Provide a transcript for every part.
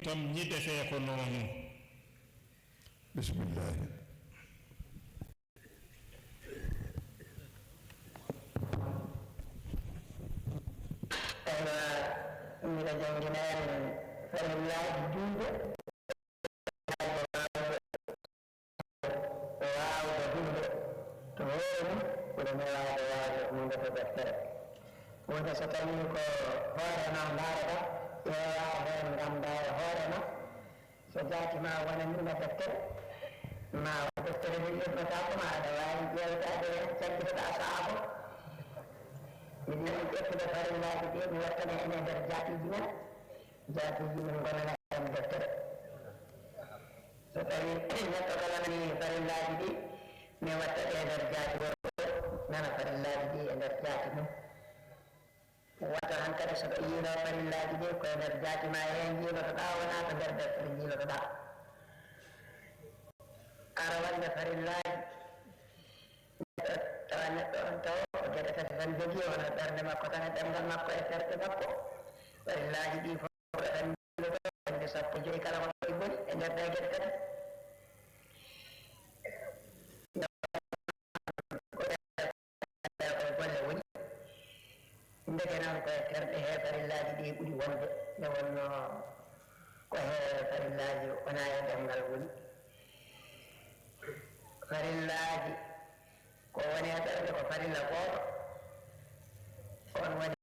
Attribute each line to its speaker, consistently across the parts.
Speaker 1: tam ñi defee ko noonu.
Speaker 2: bismillah.
Speaker 3: mbiɗa jangguinaani farillaji julde waawde hulde to heewi ɓuri newaade waawde hunde to deftere wonde so tawii ko hoore ma ndaarata ƴeewaa heen ngam ndaara hoore ma so jaati ma wonanima deftere ma deftere nde yebbataa ko ma aɗa waawi ƴeewtaade heen caggitoɗaa saabo min nani ƴettude farillaji ɗi mi wattane ene nder jaatiji men gonana en deftere so tawi neɗɗo kala nani farillaji ɗi mi wattaɗe e nder jaati goɗɗo nana farillaji ɗi e nder jaati mum wata han kadi soɗo yiino farillaji ɗi koye nder jaati ma hen jiilotoɗa wona to nder deftere jiilotoɗa ara wande farillaji tawa neɗɗo on taw ko geɗe tati tan jogii wona ɓernde makko tan e ɗemgal makko e terɗe makko farillaji ɗi fof ɗo tan ɓernde 15 kala ko ɗo boni e nder ɗe geɗe tati koye golle woni ndeke noon koye terɗe he farillaji ɗi ɓuri wonde nde wonno ko he farillaji wona e ɗemgal woni farillaji ko woni e ɓernde ko farilla gooto on woni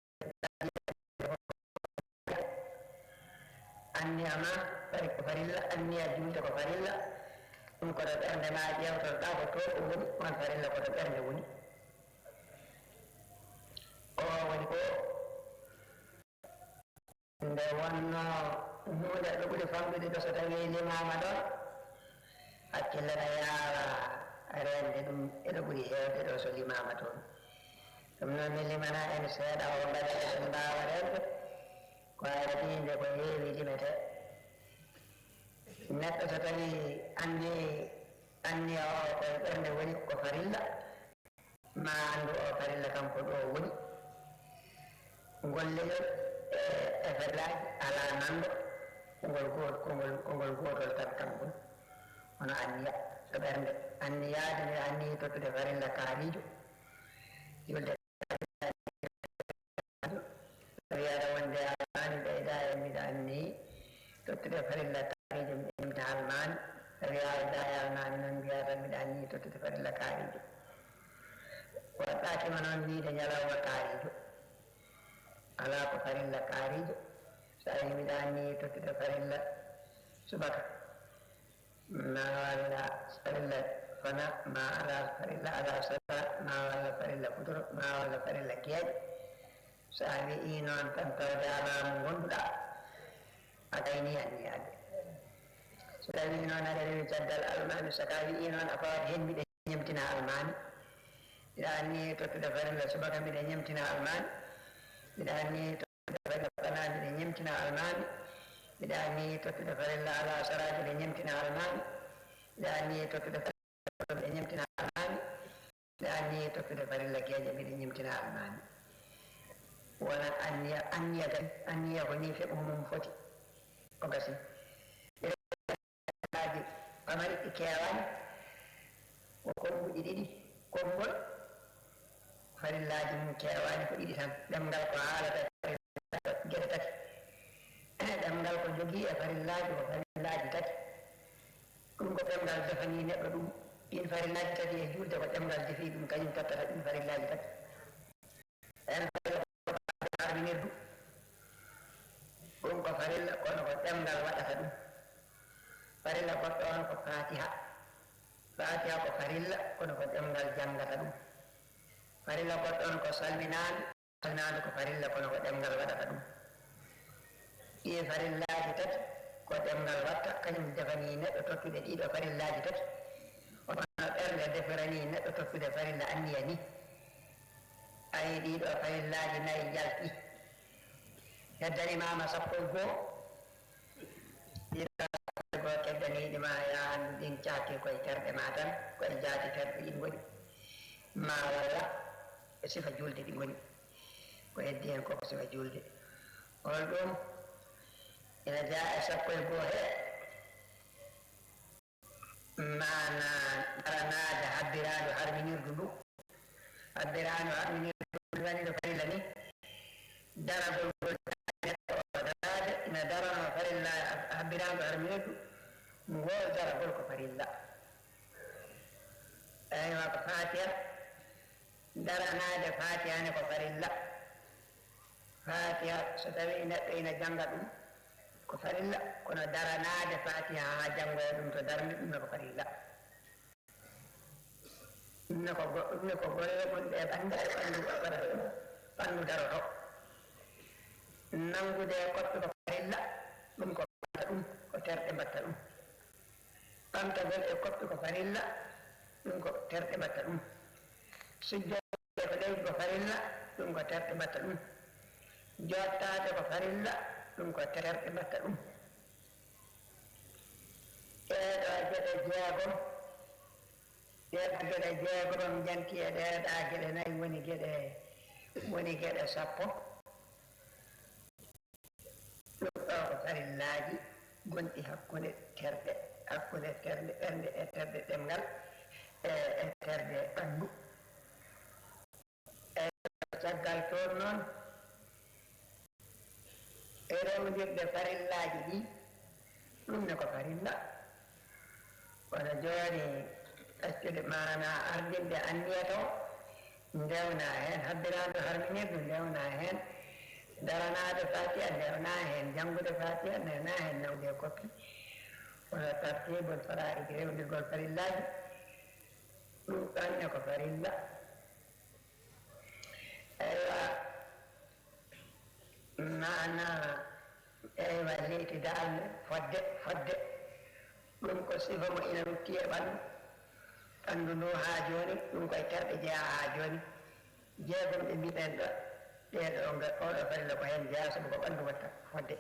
Speaker 3: anniya ma ko farilla anniya julde ko farilla ɗum koto ɓernde ma ƴewtotoɗa ko to ko woni on farilla koto ɓernde woni o woni ko nde wonno hunde ɗo ɓuri famɗude ɗo so tawi limama ɗon hakkille ne yaara rende ɗum eɗo ɓuri heewde ɗo so limama toon ɗum noon mi limana en seeɗa o mbaɗa eɗen mbawa rende ko ardiinde ko heewi limete neɗɗo so tawi anni o koye ɓernde woni ko farilla ma anndu o farilla kam ko ɗo woni golleyol e farillaji ala nanɗo kongol gotol tan kam ɗum hono anniya so ɓernde anniyaade mi anni tottude farilla kaarijo julde wiyaɗa wonde almani ɓeyda e mbiɗa anni tottude farilla kaarijo mi ɗemta almani wiyaɗa e almani noon mbiyata mbiɗa anni tottude farilla kaarijo waɗɗakima noon wiide ñalawma kaarijo ala ko farilla kaarijo so ari mbiɗa anni tottude farilla subaka ma walla farilla fana ma ala farilla ala saba ma walla farilla futuro ma walla farilla keeƴe so a wii noon tan tawde alamu gonduɗa a gayni anniyade so tawi noon aɗa rewi caggal almani saka wii noon a fawat hen mbiɗa ñemtina almani mbiɗa anni tottude farilla subaka mbiɗa ñemtina almani mbiɗa anni tottude farilla fana mbiɗa ñemtina almani mbiɗa anni tottude farilla ala saraji mbiɗa ñemtina almani mbiɗa anni tottude farilla mbiɗa ñemtina almani mbiɗa anni tottude farilla keeƴe mbiɗa ñemtina almani wona anniya kadi anniya ko ni feɓo mum foti o gasi aji pamari ɗi kewani ko konguɗi ɗiɗi konngol farillaji mum kewani ko ɗiɗi tan ɗemngal ko haalata geɗe tati ɗemngal ko jogii e farillaji ko farillaji tati ɗum ko ɗemngal defani neɗɗo ɗum ɗin farillaji tati e julde ko ɗemngal defi ɗum kañum tottata ɗin farillaji tati en farilla arminirdu ɗum ko farilla kono ko ɗemngal waɗata ɗum farilla goɗɗo on ko fatiha ko farilla kono ko ɗemngal janngata ɗum farilla goɗɗo on ko salminaade ko farilla kono ko ɗemngal waɗata ɗum ɗi farillaji tati ko ɗemngal watta kañum defani neɗɗo tottude ɗiɗo farillaji tati hono ɓernde defirani neɗɗo tottude farilla anniya ni ayi ɗiɗo farillaji nayi jalɗi heddanimama 12 ɗiɗo keddaniɗima ya andu ɗin cakki koye terɗe ma tan koye jaati terɗe ɗin goni ma walla e sifa julde ɗi goni ko heddi hen koko sifa julde hol ɗum ina jaa sappo e goo he mana daranaade habbiraado harminirdu ndu habbiraado harminirdu ndu wani no farilla ni daragol gol darade ina darano farilla habbiraado harminirdu ngol daragol ko farilla aywa ko fatiha daranaade fatiha ne ko farilla fatiha so tawi neɗɗo ina janga ɗum ko farilla kono daranaade fatiha ha jangoya ɗum to darni ɗum ne ko farilla ɗum ne ko golle gonɗe e ɓanndu e ɓanndu daroto nangude koɓɓe ko farilla ɗum ko ɓatta ɗum ko terɗe mbatta ɗum ɓamtagol e koɓɓe ko farilla ɗum ko terɗe mbatta ɗum sujjode ko leydi ko farilla ɗum ko terɗe mbatta ɗum jottade ko farilla ɗum ko terɗe mbatta ɗum ɗeɗo geɗe jeegom ɗeɗo geɗe jeegom janti e ɗeɗa geɗe nayi woni geɗe sappo ɗum ɗo ko farillaji gonɗi hakkude terɗe hakkude terɗe ɓernde e terɗe ɗemgal e terɗe ɓanndu e caggal toon noon e rewdirde farillaji ɗi ɗum ne ko farilla kono jooni accude mana ardinde anniya to ndewna heen habbiraado harminirdu ndewna heen daranaade fatiha ndewna heen janngude fatiha ndewna heen nawde koppi kono tartibol fara'idi rewdirgol farillaji ɗum ɗon ne ko farilla eywa mana eywa leytidal fodde ɗum ko sifa mo ina rutti e ɓanndu ndu haa jooni ɗum koye terɗe jeeya haa jooni jeegom ɓe mbiɗen ɗo ɗeɗo oɗo farilla ko heen jeeya sabu ko ɓanndu watta fodde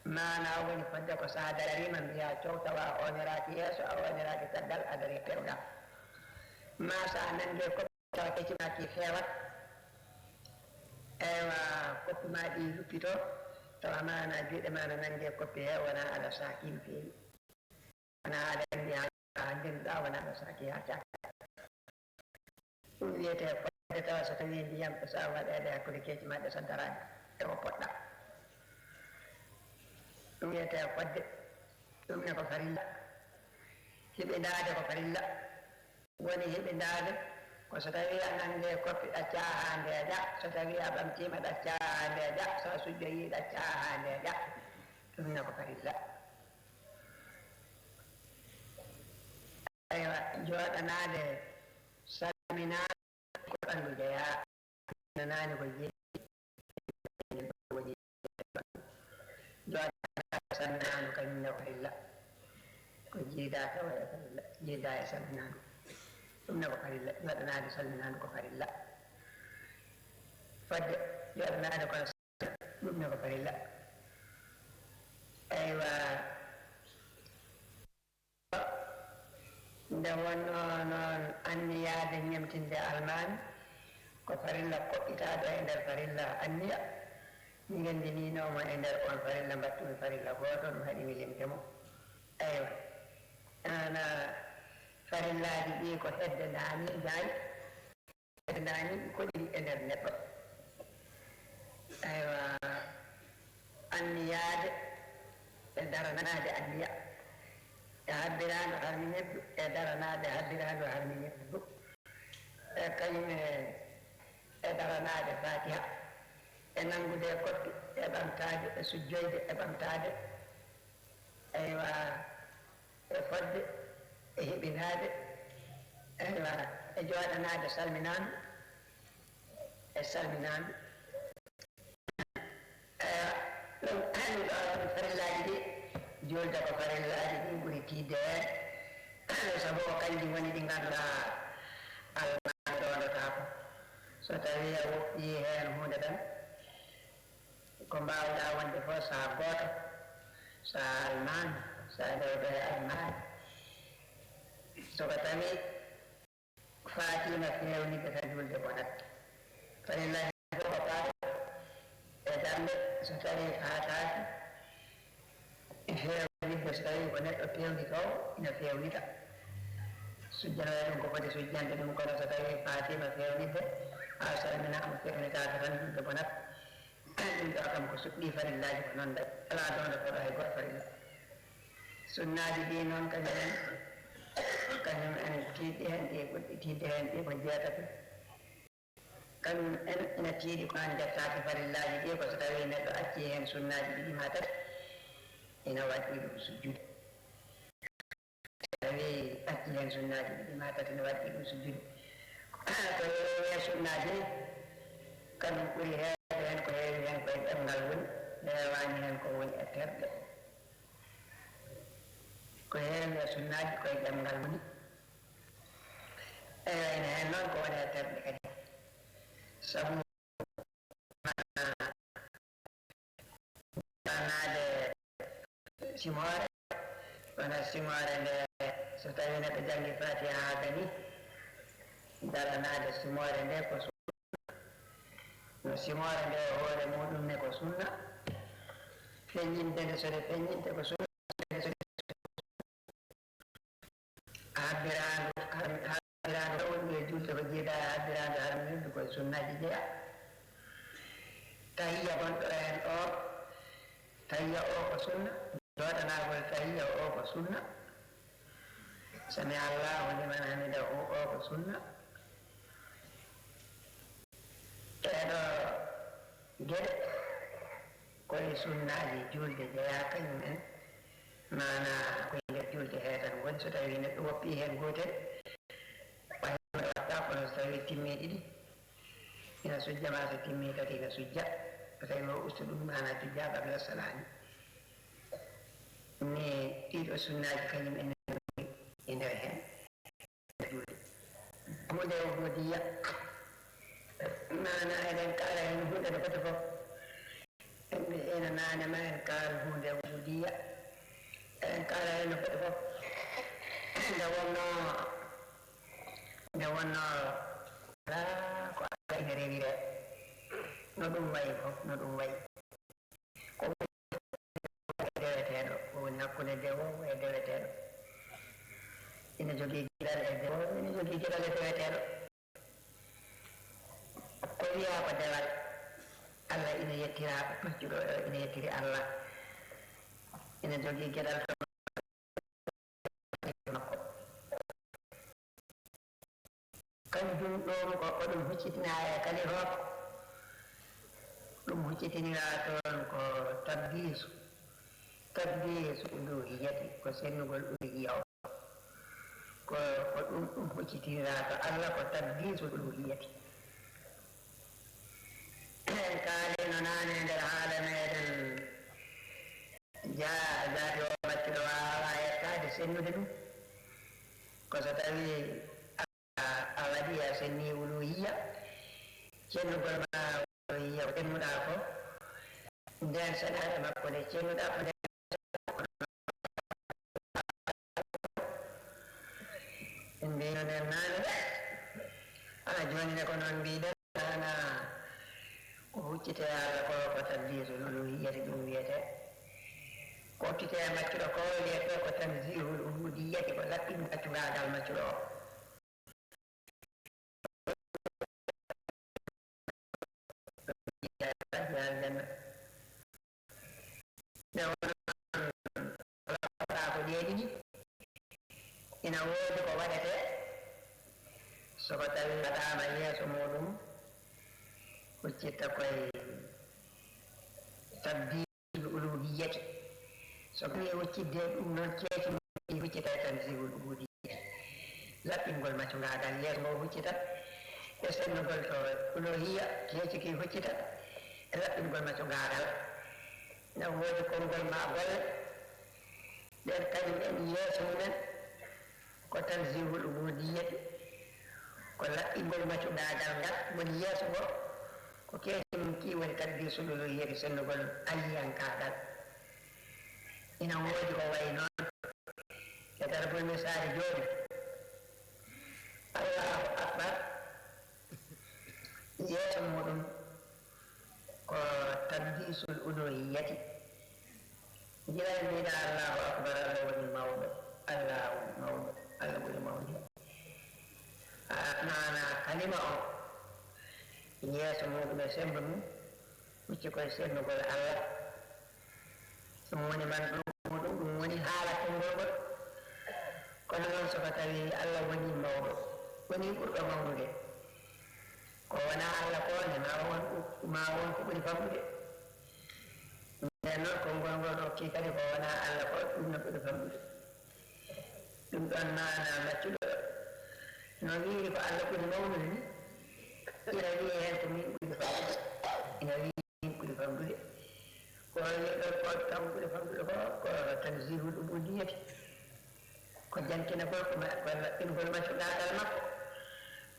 Speaker 3: mana woni fodde ko sa darima mbiya cow tawa oneraaki yeeso a oneraaki caggal a dari pewɗa ma sa nande koppi tawa keccimaki feewat eywa koppi ma ɗi luppito tawa mana juuɗe ma no nande koppi he wona aɗa saakima feewi wona aɗa andi ha ndenduɗa wona aɗa saaki ha caka ɗum wiyete fodde tawa so tawi ndiyam ɗo sa waɗede hakkude keeci ma ɗe so darade e ko poɗɗa ɗum wiyete fodde ɗum ne ko farilla hiɓindade ko farilla woni hiɓindade ko so tawi a nande koppi ɗacca ha ndeeƴa so tawi a ɓamtima ɗacca ha ndeeƴa so sujjoyi ɗacca ha ndeeƴa ɗum ne ko farilla aywa jooɗanade salminade ko ɓanndu jeeya nanani ko jooɗanade salminandu kañum ne ko farilla ko jiida tawa e farilla jiida e salminandu ɗum ne ko farilla jooɗanade salminandu ko farilla fodde jooɗanade kono ɗum ne ko farilla eywa nde wonno noon anniyade ñamtinde almami ko farilla koɓɓitaɗo e nder farilla anniya mi gendininomo e nder on farilla mbattumi farilla goto ɗum haɗi mi limtemo eywa ana farillaji ɗi ko hedde dani jayi hedde dani koɗiri e nder neɗɗo eywa anniyade e daranade anniya e habbirado harminirdu e daranade habbirado harminirdu e kañum e daranade fatiha e nangude koppi e ɓamtade e sujjoyde e ɓamtade eywa e fodde e heɓinade eywa e jooɗanade salminandu e salminandu eywa ɗum hanni ɗo farillaji ɗi julde ko farillaji ɗi ɓuri tidde hen sabu ko kanji woni ɗi ganduɗa almami ɗonotako so tawi a woɓɓi hen hunde tan ko mbawɗa wonde fof sa goto sa almami sa rewɓe almami soko tawi fatima fewnide tan julde bonat farillaji fof ko paata e darde so tawi fataki fewnidde so tawi ko neɗɗo pewni kaw ina fewnita sujjanoya ɗum ko foti sujjande ɗum kono so tawi fatima fewnidde ha salminama fewnitade tan ɗumde bonat ɗum ɗo kam ko suɗɗi farillaji ko noon day ala donde koɗo hay goto farilla sunnaji ɗi noon kañum en tiiɗi hen ɗi ɓurɗi tiidde hen ɗi ko jeetati kañum en ina tiiɗi ko an jettaki farillaji ɗi ko so tawi neɗɗo acci hen sunnaji ɗiɗi ma tati ina waɗi ɗum sujjude tawi acci hen sunnaji ɗiɗi ma tati ina waɗi ɗum sujjude ko heewi hen sunnaji ni kañum ɓuuri heewde hen ko heewi hen koye ɗemngal woni heewani hen ko woni e terɗe ko heewi e sunnaji koye ɗemngal woni ene hen noon ko woni e terɗe kadi sabu naade simore wona simore nde so tawi neɗɗo jangi fatiha ha gani daranade simore nde ko no simore nde hoore muɗum ne ko sunna feññinde nde sode feññinte ko sunna habbirandu wonɗu e julde ko jiiɗa habbirandu harmindu koye sunnaji jeeya tahiyya gonɗo hen o tahiyya o ko sunna joɗanagol tahiyya o ko sunna sami allahu liman hamida o ko sunna ɗeɗo gueɗe koye sunnaji julde jeeya kañum en mana koye nder julde he tan woni so tawi neɗɗo woppi hen gotel ɓayno watta kono so tawi timmi ɗiɗi ina sujja ma so timmi tati ina sujja so tawi o usta ɗum mana sujja qabla salami ni ɗiɗo sunnaji kañum en e nder hen julde hunde o godiya mana eɗen kala hen hunde nde foti fof enɓe ena nanema en kaal hunde o godiya eɗen kala hen no foti fof nde wonno ala ko ala ina rewire no ɗum wayi fof no ɗum wayi ko deweteɗo ko woni hakkude dewo e deweteɗo ina jogui guiɗal e dewo ina jogui guiɗal e deweteɗo ko wiya ko dewal Allah ina yettira maccuɗo ina yettiri Allah ina jogui gueɗal makko kanjum ɗon ko ɗum huccitina e kalifoko ɗum huccitinira toon ko tabdisu uluhiyati ko sennugol uluhiya o ko ɗum huccitinira to Allah ko tabdisu uluhiyati en kaalino nane nder haala meɗen jaati o maccuɗo wawa yettade sennude ɗum ko so tawi a waɗi a senni uluhiya cennugol ma uluhiya ko tennuɗa ko nden saɗaɗe makko nde cennuɗa ko nden en mbino nden nane joni ne ko noon mbiɗen ana ko huccite Allah ko tanzihul uluhiyyati ɗum wiyete ko hokkite e maccuɗo ko wiyete ko tanzihul ubudiyyati ko laɓɓin accuragal maccuɗo o aljanna nde wonaa ko ɗeeɗiɗi ina woodi ko waɗete soko tawi waɗama yeeso muɗum huccitta koye tabdil uluhiyyati so ɓi huccidde ɗum noon ceeci huccita e tanzihul ubudiyyati laɓɓingol maccugagal yeeso ngo huccitat e sennugol to uluhiyya ceeci ki huccitat e laɓɓingol maccugagal ngam woodi konngol ma golle ɗen kañum en yeeso mumen ko tanzihul ubudiyyati ko laɓɓingol maccuɗagal ngal woni yeeso ngo ko keeci mum ki woni tabdisul uluhiyyati sennugol aliyankagal ina woodi ko wayi noon e darbol misali jooɗi allahu akbar yeeso muɗum ko tabdisul uluhiyyati jiran mbiɗa allahu akbar, allah woni mawɗo, allah woni mawɗo, allah ɓuri mawde. Mana kalima o yeeso muɗum e sembe mum hucci koye sennugol allah. ɗum woni man muɗum, ɗum woni haala konngolngol. kono noon soko tawi allah woni mawɗo, woni ɓurɗo mawnude, ko wona allah ko ne ma won ko ɓuri famɗude. nden noon konngol ngol rokki kadi ko wona allah ko ɗum no ɓuri famɗude. ɗum ɗon mana maccuɗo no wiiri ko allah ɓuri mawnude ni, ina wiye hen ko min ɓuri famɗude, ina wi min ɓuri famɗude. ko wiɗo ko kam ɓuri famɗude ko tanzihul ubudiyati, ko jantina gol ko laɓɓingol maccuɗaɗal makko.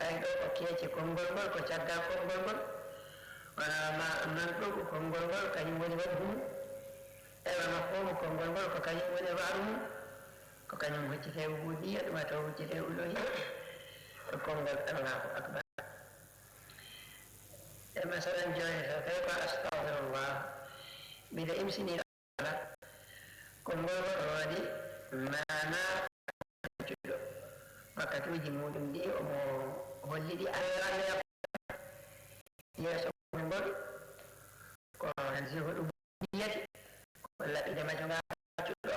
Speaker 3: ay ɗo ko keeci konngol ngol, ko caggal konngol ngol, wona nan ɗo ko konngol ngol kañum woni waddu mum, ewa mafhumu konngol ngol ko kañum woni waaru mum, ko kañum huccite ubudiya, ɗum taw huccite uluhiya, ko konngol allahu akbar. e masalan joni so tawi ko astahfirullah, mbiɗa imsini ala konngol ngol waɗi mana cuɗo wakkatuji muɗum ɗi omo holliɗi allah yeeso ngol ko tanzihu ubudiyati, ko laɓɓide majoga cuɗɗo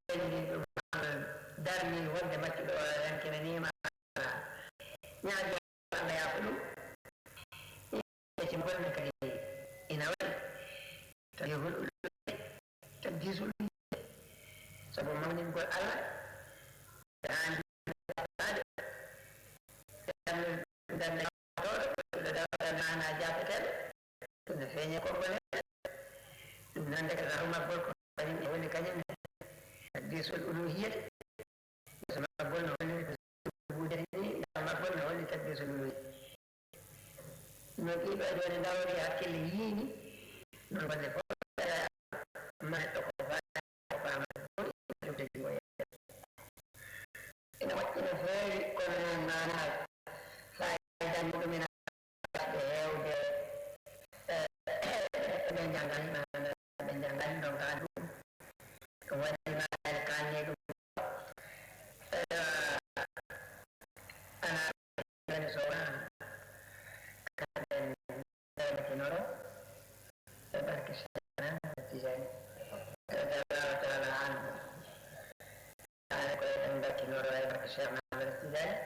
Speaker 3: feñni ɗum darni wonde maccuɗo o yankinanima ñaaƴi allah yaafo ɗum. eci golne kadi ina waɗi tanzihul uluhiyya, tanzisul uluhiyya, sabu mawningol allah mana japeteɗo ɗum ne feeñe konngol he, ɗum noon de kata maggol ko kañum e woni kañum ne tanzisul uluhiyyati, yeeso maggol no woni budere ni, nda maggol no woni tanzisul uluhiyya. no ɗiɗo e joni dawri hakkille yiini non golle fof ma neɗɗo ko fama ina waɗɗina feewi, kono noon mana fayida muɗum ina ɓe hewde ɓe janggani ɓe janggani ɗon ka ɗum ɗum waɗi maɗen kanni ɗum ana joni so wona kaɗen dewdetinoro e barke Cheikhna Tijani radiallahu taala anhu, ane ko eɗen barkinoro e barke Cheikhna Tijani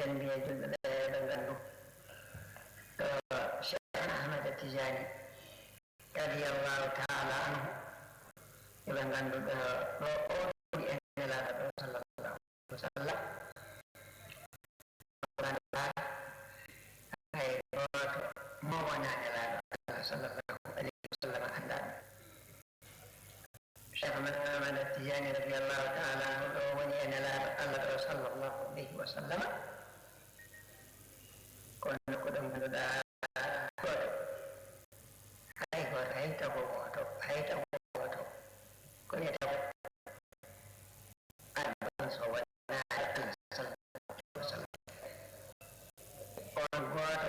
Speaker 3: eɗen mbiya julɓe ɓe ɓe ngandu to Cheikh Ahmad Tijani radiallahu taala anhu eɓe ngandu ɗo o ɗi en nelaɗo ɗo sallallahu alaihi wa sallam, hay goto mo wona nelaɗo Allah sallallahu alaihi wa sallam andaɗo. Cheikh Ahmad Tijani radiallahu taala anhu ɗo woni e nelaɗo Allah ɗo sallallahu alaihi wa sallam, kono ko ɗum ganduɗa goto hay goto hay tago goto ko wiyata ko aɗon so waɗa Allah sallallahu alaihi wa sallam on goto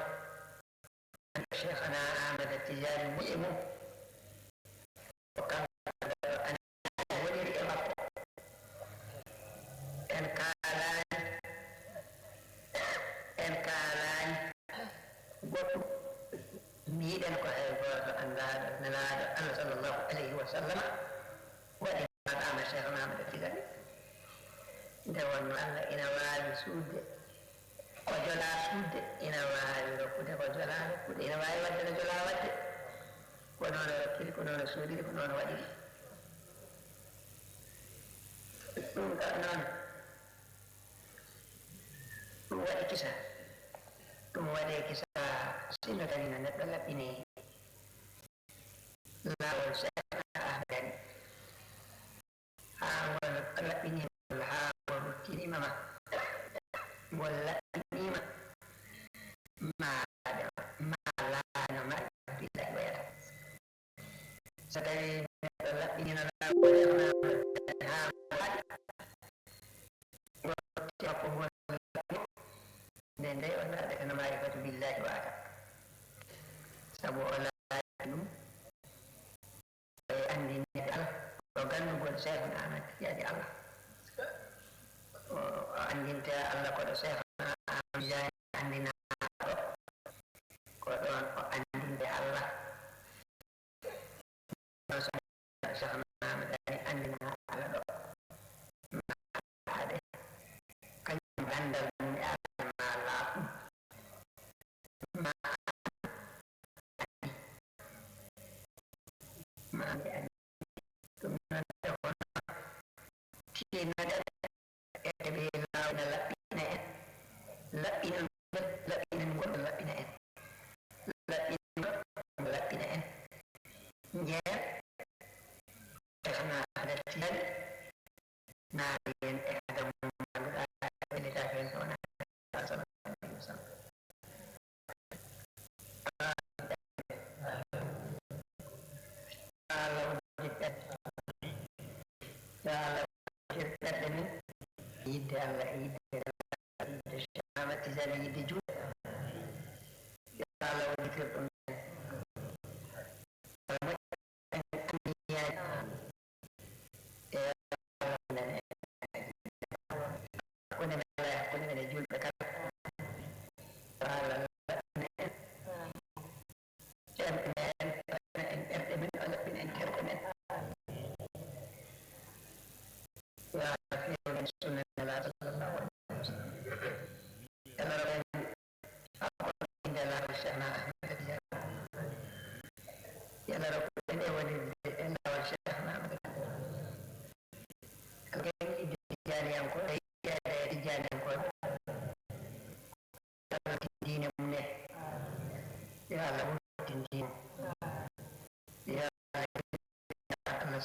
Speaker 3: Cheikhna Ahmad Tijani muƴi mum o kanko woniri e makko, en kalani goɗɗum mbiɗen ko hay goto andaɗo أن صلى الله عليه وسلم وإن قام الشيخ محمد التجاني دون أن إن والي سود وجلا سود إن والي ركود وجلا ركود إن والي ودنا جلا ود ونون ركيل كنون سودي كنون ودي نون ودي كسا سنة لنا نتبلغ إني لا وسائل أهدان أول نتبلغ إني والها ورتيني مما ولا إني ما لا نما في ذلك سدري نتبلغ إني لا وسائل أهدان ورتيني dan dia orang ada kena ma'rifat billahi wa ta'ala sabu ala ilmu andin ya Allah rogan buat saya anak ya Allah andin ta Allah qad saya amjan andin qad andin ta Allah sahana madani andin Allah do ada kan bandal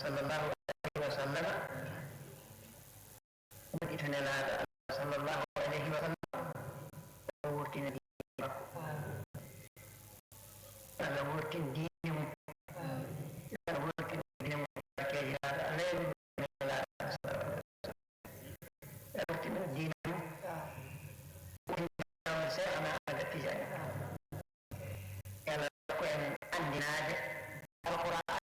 Speaker 3: صلى الله عليه وسلم وإتنا هذا صلى الله عليه وسلم وورتنا دينه أنا ورتن دينه أنا ورتن دينه كي هذا لا يرد من الله ورتن دينه وإن سأنا هذا تجاه أنا أقول عندنا هذا القرآن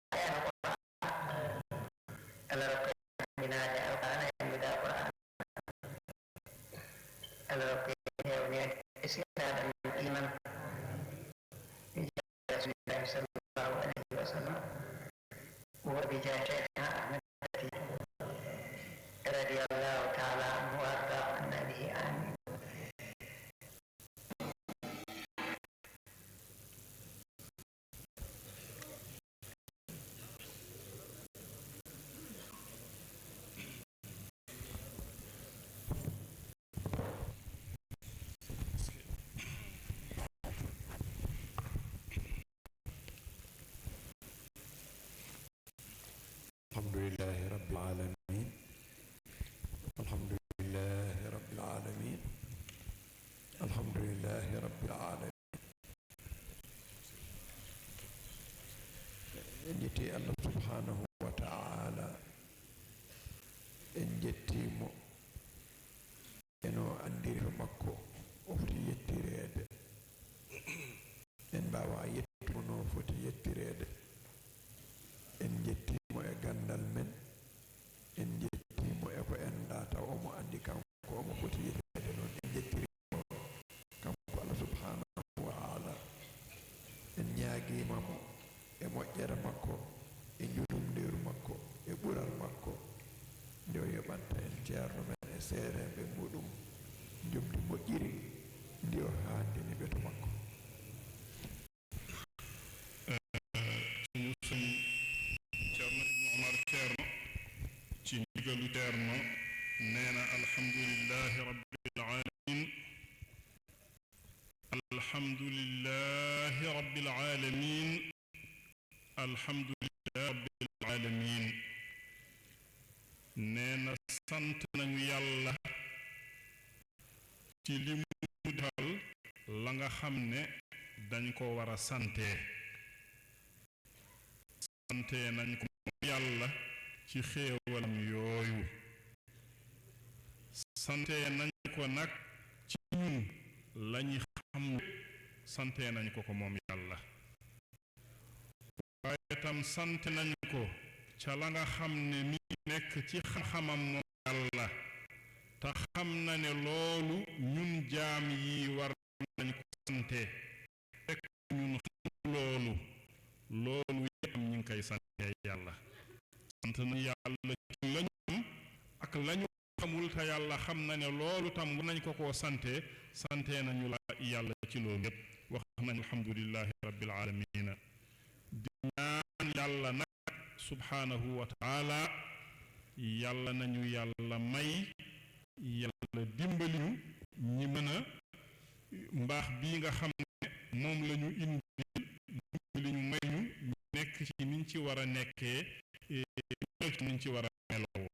Speaker 3: وبجاه شيخنا أحمد رضي الله تعالى عنه وأرضاه عنا به آمين.
Speaker 2: الحمد لله رب العالمين الحمد لله رب العالمين الحمد لله رب العالمين نجتي الله سبحانه وتعالى en jettimo eno andiri to makko ofti yettirede en mbawa yettumo no foti yettirede en jettimo e gandal men en jettimo e ko en data omo andi kanko omo foti yettirede noon en jettirimo kanko Allah subhanahu wa ta'ala en ñaaguimamo emo moƴƴere makko e njulumndeeru makko e ɓural makko nde o yoɓanta en ceerno men e seereɓe muɗum jomdi moƴƴiri ndi o haandini ɓe to makko.
Speaker 1: Ceerno Ibnu Omar Ceerno ci ndigalu Ceerno nee na alhamdulillahi rabbil alamin alhamdulillahi rabbil alamin alhamdulillahi rabbil alamin nee na sant nañu yàlla ci li mu defal la nga xam ne dañ ko war a sante nañ ko yàlla ci xéewalam yooyu sante nañ ko nag ci ñun lañu xam sante nañ ko moom yàlla waaye tam sant nañ ko ca la nga xam ne mi nekk ci xam-xamam moom yàlla te xam na ne loolu ñun jaam yi war nañ ko sante fekk ñun xam loolu yépp ñu ngi koy sante yàlla sant nañ yàlla ci lañu am ak lañu xamul te yàlla xam na ne loolu tam war nañ ko koo sante nañu la yàlla ci loolu yépp wax nañ alhamdulillahi rabbil alamina di ñaan yàlla nag subhanahu wa taala yàlla nañu yàlla may yàlla dimbali ñu ñi mën a mbaax bii nga xam ne moom la ñu indi dimbali ñu may ñu nekk ci niñ ci war a nekkee niñ ci war a meloo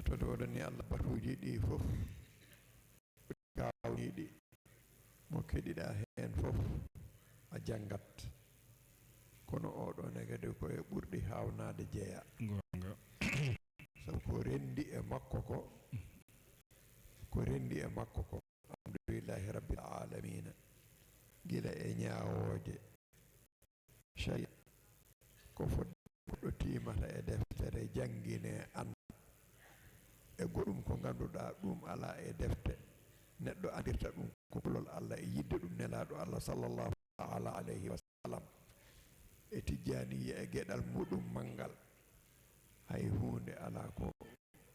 Speaker 2: to oɗon ni Allah batuuji ɗi fof gawniɗi mo keɗiɗa heen fof a janngat kono oɗo negede koye ɓurɗi hawnade jeeya
Speaker 1: gonga
Speaker 2: sabu ko rendi e makko ko alhamdulillahi rabbil alamina gila e ñaawooje shay ko goɗɗo timata e deftere janngine anda e goɗɗum ko ngannduɗaa ɗum alaa e defte neɗɗo andirta ɗum ko kulol Allah e yidde ɗum nelaaɗo Allah sallallahu taala alayhi wa sallam e tijjaniya e geɗal muɗum manngal hay huunde alaa ko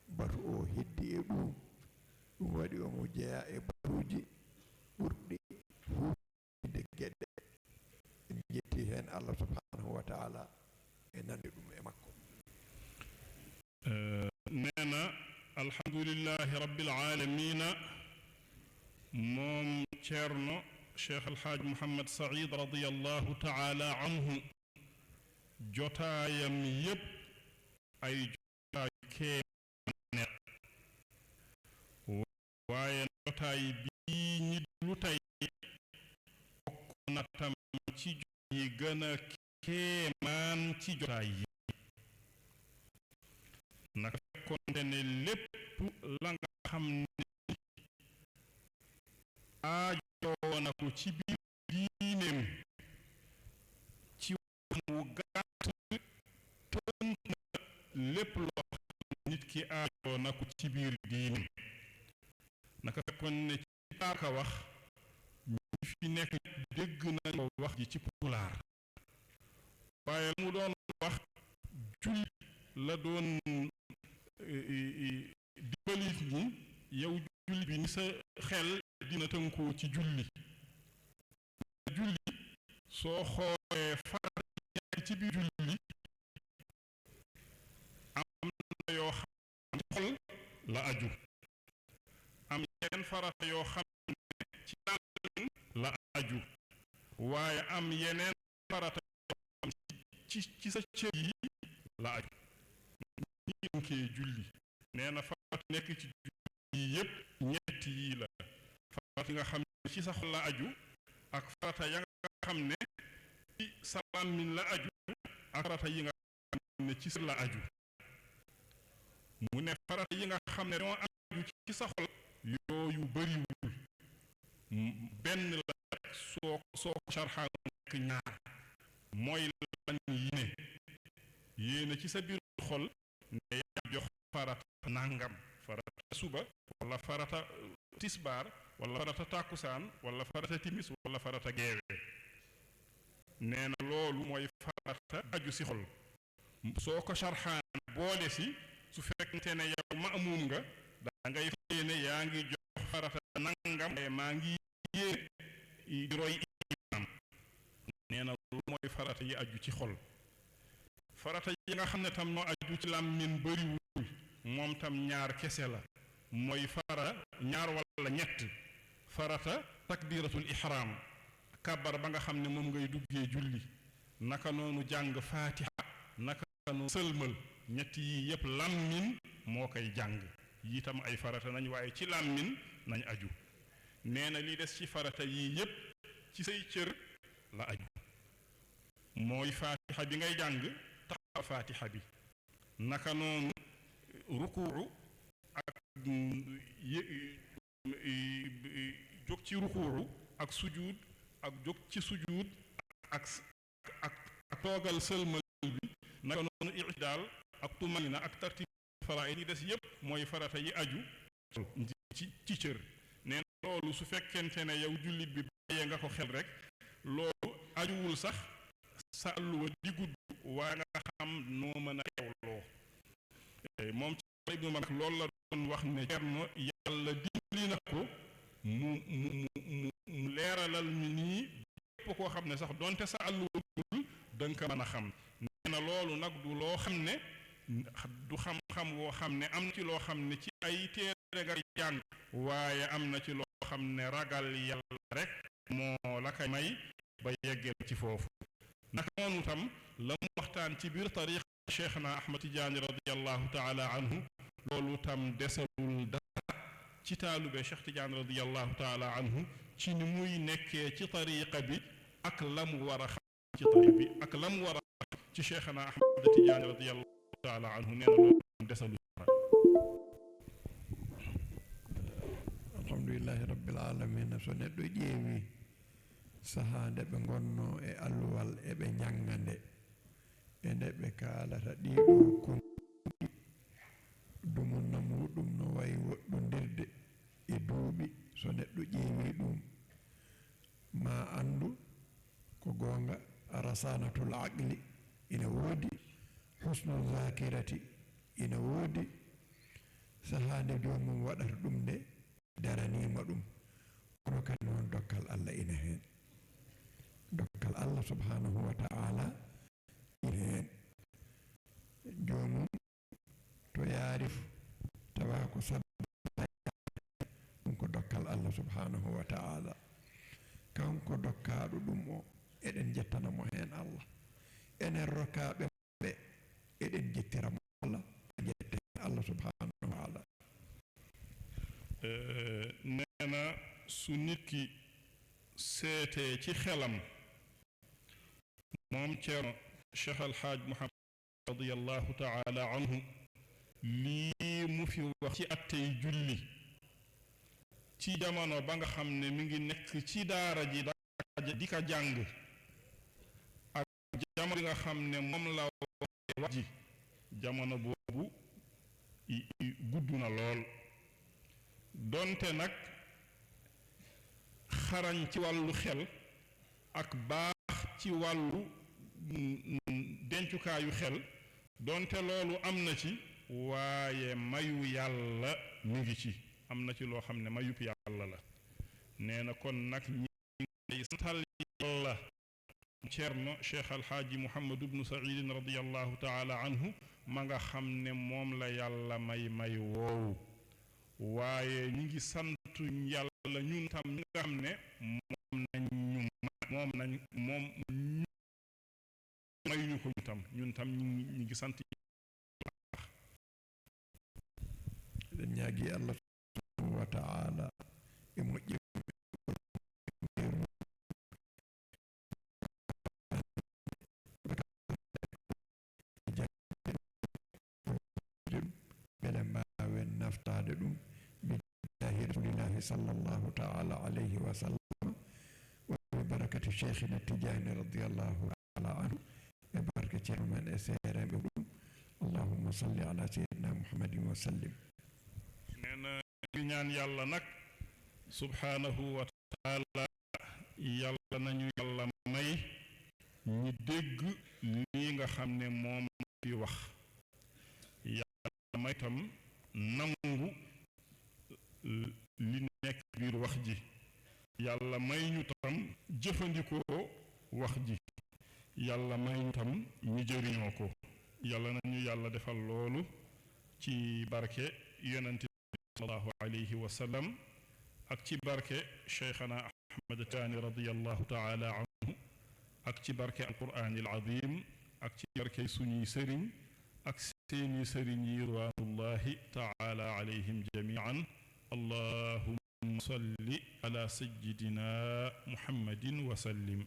Speaker 2: batu o heddi e ɗum waɗi omo jeeya e batuuji ɓurɗi huude geɗe en jetti heen Allah subhanahu wa taala e nande ɗum e makko
Speaker 1: neena alhamdulillahi rabbil alamina moom Ceerno Cheikh Alhaaj Mouhammad Saïd radiyallahu taala anhu jotaayam yépp ay jotaay kéemaane waaye jotaay bii ñi lu tey bokk na tam ci yi gën a kéemaan ci jotaay yi naka fekkonte ne lépp la nga xam ne aajoo na ko ci biir diineem ci wax wu gàtt tënk na lépp loo xam ne nit ki aajoo na ko ci biir diineem naka fekkoon ne ci taaka wax ñi fi nekk dégg nañu wax ji ci pulaar waaye la mu doon wax julli la doon dimbalit ñi yow julli bi ni sa xel dina tënkoo ci julli soo xoolee farata ci biir julli am na yoo xam ne xol la aju am yeneen farata yoo xam ne ci làmmiñ la aju waaye am yeneen farata yoo xam ci sa cër yi la aju ñi tënkee julli nee na farata nekk ci julli yi yépp ñetti yii la farata yi nga xam ne ci sa xol la aju ak farata ya nga xam ne ci sa làmmiñ la aju ak farata yi nga xam ne ci sa la aju mu ne farata yi nga xam ne ñoo aju ci sa xol yooyu bariwul benn la soo ko sarxaa nekk ñaar mooy lan yéene ci sa biir xol ne yaa jox farata nangam farata suba wala farata tisbaar wala farata tàkkusaan wala farata timis wala farata geewe nee na loolu mooy farata aju si xol soo ko sarxaan boole si su fekkente ne yow ma'muum nga da ngay yéene yaa ngi jox farata nangam maa ngi yéene di roy imaam nee na loolu mooy farata yi aju ci xol farata yi nga xam ne tam noo aju ci làmmiñ bariwul moom tam ñaar kese la mooy ñaar wala ñett farata takbiratul ihram kàbbar ba nga xam ne moom ngay duggee julli naka noonu jàng faatiha naka noonu sëlmal ñett yi yépp làmmiñ moo koy jàng yi tam ay farata nañ waaye ci làmmiñ nañ aju nee na li des ci farata yii yépp ci say cër la aju mooy faatiha bi ngay jàng taxaw faatiha bi naka noonu rukuu ak jóg ci rukuu ak sujuud ak jóg ci sujuud ak toogal sëlmal bi naka noonu i'tidaal ak tumanina ak tartib faraa'id yi des yépp mooy farata yi aju ci cër nee na loolu su fekkente ne yow jullit bi bàyyee nga ko xel rek loolu ajuwul sax sa àlluwa di gudd waa nga xam noo mën a teewloo moom ci ibnu Malik loolu la doon wax ne Cerno yàlla dimbali na ko mu leeralal mi nii képp koo xam ne sax donte sa àlluwa gudd danga ko mën a xam nee na loolu nag du loo xam ne du xam-xam woo xam ne am na ci loo xam ne ci ay téere nga jàng waaye am na ci loo xam ne ragal yàlla rek moo la koy may ba yeggeel ci foofu naka noonu tam la mu waxtaan ci biir tariqa Cheikhna Ahmad Tidiane radiyallahu taala anhu loolu tam desalul dara ci taalube Cheikh Tidiane radiyallahu taala anhu ci ni muy nekkee ci tariqa bi ak la mu war a xam ci tariqa bi ak la mu war a xam ci Cheikhna Ahmad Tidiane radiyallahu taala anhu nee na loolu tam desalul dara.
Speaker 2: alhamdulillahi rabbil alamin so neɗɗo ƴeewi sahande ɓe gonno e alluwal eɓe jangande e nde ɓe kaalata ɗiɗo konɗi dumunna muɗum no wayi woɗɗodirde e duuɓi so neɗɗo ƴeewi ɗum ma andu ko gonga rasanatul aqli ina woodi husnul zakirati ina woodi sahande jomum waɗata ɗum nde daranima ɗum kono kadi noon dokkal Allah ina heen dokkal Allah subhanahu wa ta'ala ina heen jomum to yaarif tawa ko sabba ɗum ko dokkal Allah subhanahu wa ta'ala kanko dokkaɗo ɗum o eɗen jettanamo heen Allah enen rokkaɓe ɓe eɗen jettiramo Allah jette Allah subhanahu wa ta'ala
Speaker 1: neena su nit ki seetee ci xelam moom Ceerno Cheikh Alhaaj Muhammad radiyallahu taala anhu lii mu fi wax ci attey julli ci jamono ba nga xam ne mi ngi nekk ci daara ji di ka jàng ak jamono bi nga xam ne moom la wax ji jamono boobu gudd na lool donte nag xarañ ci wàllu xel ak baax ci wàllu dencukaayu xel donte loolu am na ci waaye mayu yàlla mi ngi ci am na ci loo xam ne mayub yàlla la nee na kon nag ñi ngi santal yàlla Ceerno Cheikh Alxaaji Muhammad ibnu Saïdin radiyallahu taala anhu ma nga xam ne moom la yàlla may woowu waaye ñu ngi sant yàlla ñun tam ñi nga xam ne moom mayuñu ko ñun tam ñu ngi sant
Speaker 2: eɗen ñaagi Allah subhanahu wa ta'ala e moƴƴi beɗe mbawen naftade ɗum billahi rasulillahi sallallahu ta'ala alayhi wa sallam wa bi barakati cheikhina Tidiane radiyallahu ta'ala anhu e barke ceerno men e seereɓe ɗum allahumma salli ala sayyidina muhammadin wa sallim
Speaker 1: nee na ngi ñaan yàlla nag subhanahu wa taala yàlla nañu yàlla may ñi dégg lii nga xam ne moom fi wax yàlla may tam nangu li nekk biir wax ji yàlla may ñu tam jëfandikoo wax ji yàlla may ñu tam ñu jëriñoo ko yàlla nañu yàlla defal loolu ci barke yonent bi sallallahu alayhi wa sallam ak ci barke cheikhana ahmad taani radiyallahu taala anhu ak ci barke alquran alazim ak ci barke suñuy sëriñ ak seeni sëriñ yi ridwanullahi taala alayhim jamian allahumma salli ala sayyidina muhammadin wa sallim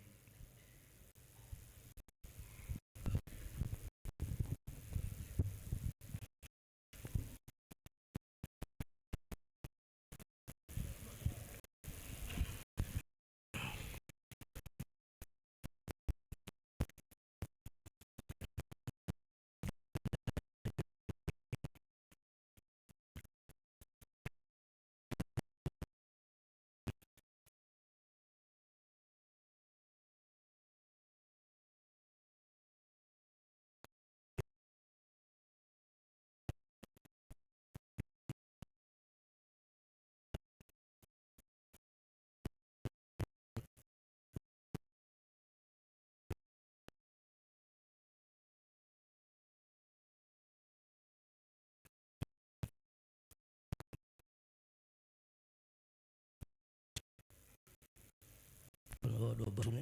Speaker 4: oɗo basune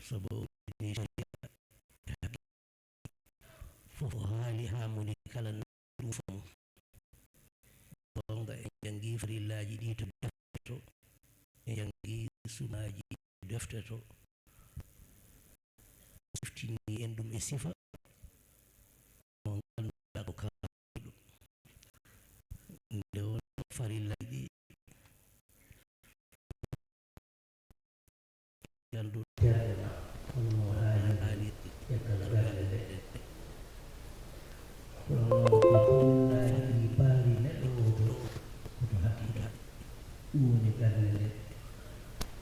Speaker 4: sabu ni fof haali ha moni kala ɗum famu gonga en jangi farillaji ɗi to defte to en jangi sunaji defte to siftini en ɗum e sifa mo ganduɗa ko kaaliɗum nde won farillaji ɗi gandu jarema holno haali ƴettal galle nde kono noon ko farillaji baali neɗɗo o to koto haqqita ɗum woni galle nde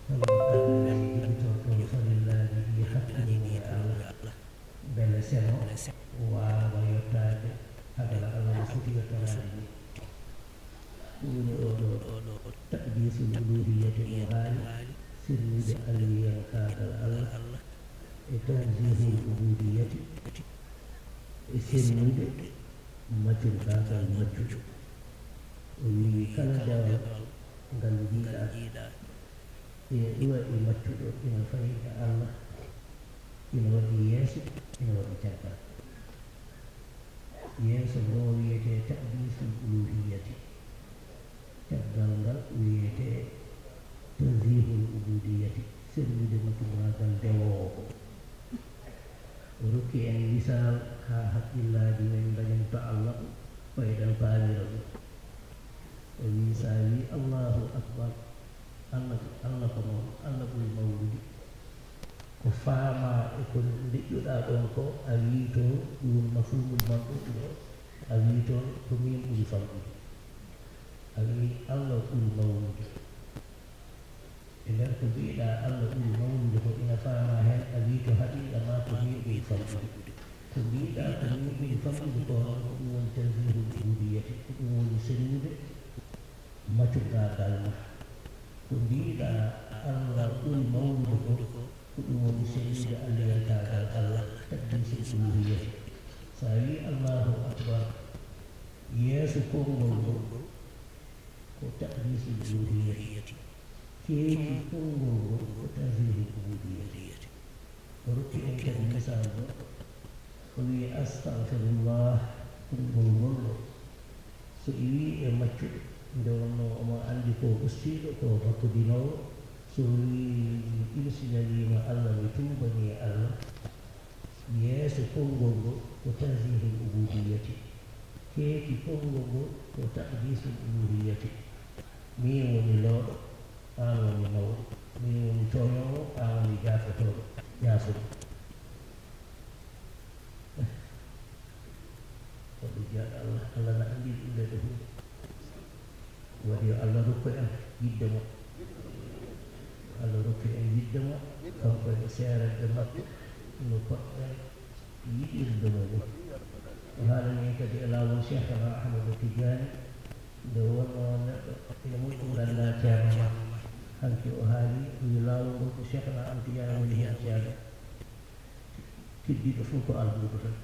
Speaker 4: holno galle jigitorɗon farillaji ɗi haqqinini e allah beele seno wawa yettade hagala allah no foti yettorade ni ɗum woni oɗo taɓdisul uluhiyate mo haali sirnude aliyan kaadal allah e tanzihul ubudiyati e sirnude maccirkagal majjuɗo o wi kala dewal ngal jiiɗa ina iwa e maccuɗo ina fayida allah ina waɗi yeeso ina waɗi caggal yeeso ngo wiyete taɓdisul uluhiyati caggal ngal wiyete tanzihul ubudiyati sirnude maccirkagal ndewowo ko o rokki en misal ha haqqillaji men dañen to allah ɓayɗen paamira ɗum o wi sa wi allahu akbar allah ko noon allah ɓuri mawlude ko faama e ko deƴƴuɗa ɗon ko a wi to ɗum mafhumul mamɗuɗo ɗo a wi toon ko min ɓuri famɗude a wi allah ɓuri mawlude e nder ko mbiɗa allah ɓuri mawlude ko ina faama hen a wi to haqiqa ma ko min ɓuri famɗude ko mbiɗa ko min ɓuri famɗude ko ko ɗum woni tanzihul ubudiyati ko ɗum woni sennude maccurɗagal ma ko mbiɗa allah ɓuri mawlude ko ko ɗum woni sennude allayantagal allah taqdisul uluhiyati sa wi allahu akbar yeeso konngol ngol ko taqdisul uluhiyati keeki konngol ngol ko tanzihul ubudiyati o rokki en kadi misal ɗo o wi astahfirullah konngol ngol ɗo so wi e maccuɗo nde wonno omo anndi ko ustiiɗo ko hakkodinowo so wi ilsinanima allah mi tuubani e allah yeeso konngol ngol ko tanzihul ubudiyati keeki konngol ngol ko taqdisul uluhiyati min woni looɗo an woni mawɗo min woni tooñowo an woni jaafotoɗo jaafuɗo oɗo jiyaɗo allah allah no anndi ɗum nde ɗo hunde waɗi yo allah rokku en yidde mo allah rokku en yiddema kanko e seerede makko no poɗɗen yiɗirde mo o haalani kadi e laawol cheikhana ahmadou tidiane nde wonno neɗɗo ene moƴƴi ganda ceerno ma hanki o haali wi laawol ngol ko cheikhana am tidiane woni hen ceerno keddiɗo fof ko albuɗo tan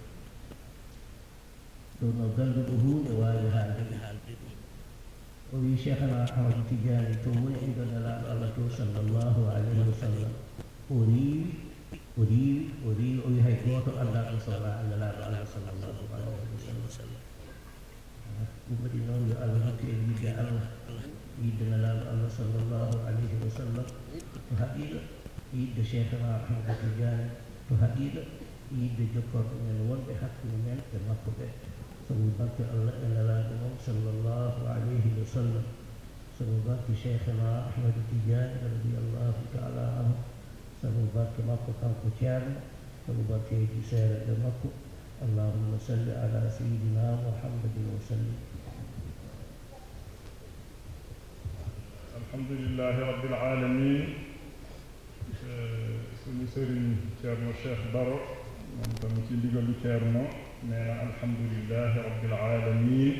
Speaker 4: ɗum no ganduɗo hunde wawi haalde ɗum o wi cheikhana ahmadou tidiane to woni ɗiɗo nelaɗo allah to sallllahu alayhi wa sallam o riiwi o wi hay goto anda ɗum sowona nelaɗo allah sallllahu alayhi wa sallam ɗum waɗi noon yo allah hokku en yidde allah yidde nelaɗo allah sallllahu alayhi wa sallam to haqiqa yidde cheikhana ahmadou tidiane to haqiqa yidde jokkorɗo men wonɓe hakkude men e makko ɓe sabu barke allah e nelaɗo mum sallllahu alayhi wa sallam sabu barke cheikhana ahmadou tidiane radiallahu taala anhu sabu barke makko kanko ceerno sabu barkeji seereɗe makko allahumma salli ala sayidina muhammadin wa sallim
Speaker 1: alhamdulillahi rabbil alamin suñu sëriñ ceerno cheikh Baro moom tam ci ndigalu ceerno nee na alhamdulillahi rabbil alamin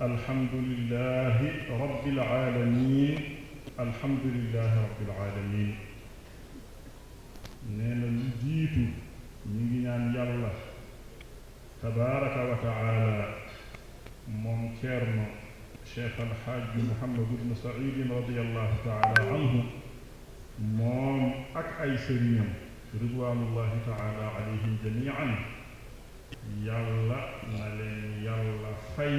Speaker 1: alhamdulillahi rabbil alamin alhamdulillahi rabbil alamin nee na lu jiitu ñu ngi ñaan yàlla tabaraka wa taala moom ceerno cheikh alxaaji Muhammadu bnu Saïd radiallahu taala anhu moom ak ay sëriñam ridwanullahi taala alayhim jamian yàlla na leen yàlla fay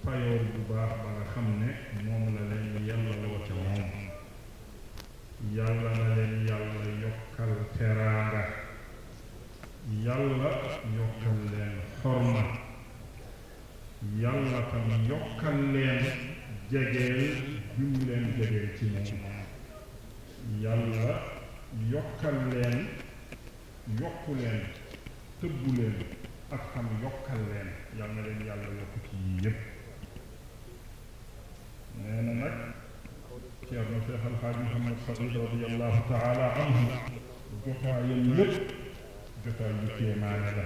Speaker 1: payoor bu baax ba nga xam ne moom la leen yàlla woote moom yàlla na leen yàlla yokkal teraanga yàlla yokkal leen xorma yàlla tam yokkal leen jegeel bi mu leen jegeel ci moom yàlla yokkal leen yokku leen tëbbu leen ak xam yokkal leen yàlla na leen yàlla yokku ci yii yépp nee na nag ceerno cheikh alxaaj Muhammad Saïd radiallahu taala anhu jotaayam lépp jotaay yu kéemaane la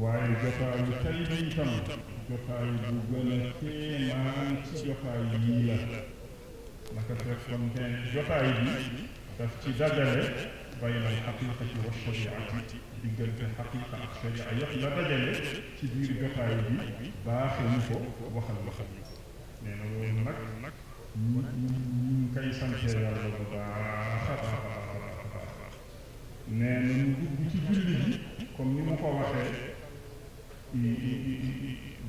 Speaker 1: waaye jotaay yu tey bi itam jotaay bu gën a kéemaan ci jotaay yii la naka fekkoon ne jotaay bi daf ci dajale bayna al xaqiqati wa shariati diggante xaqiqa ak sharia yëpp la dajale ci biir jotaay bi baaxee ñu ko waxal nee na loolu nag ñu koy sante yàlla bu baax a baax nee na ñu dugg ci julli bi comme ni mu ko waxee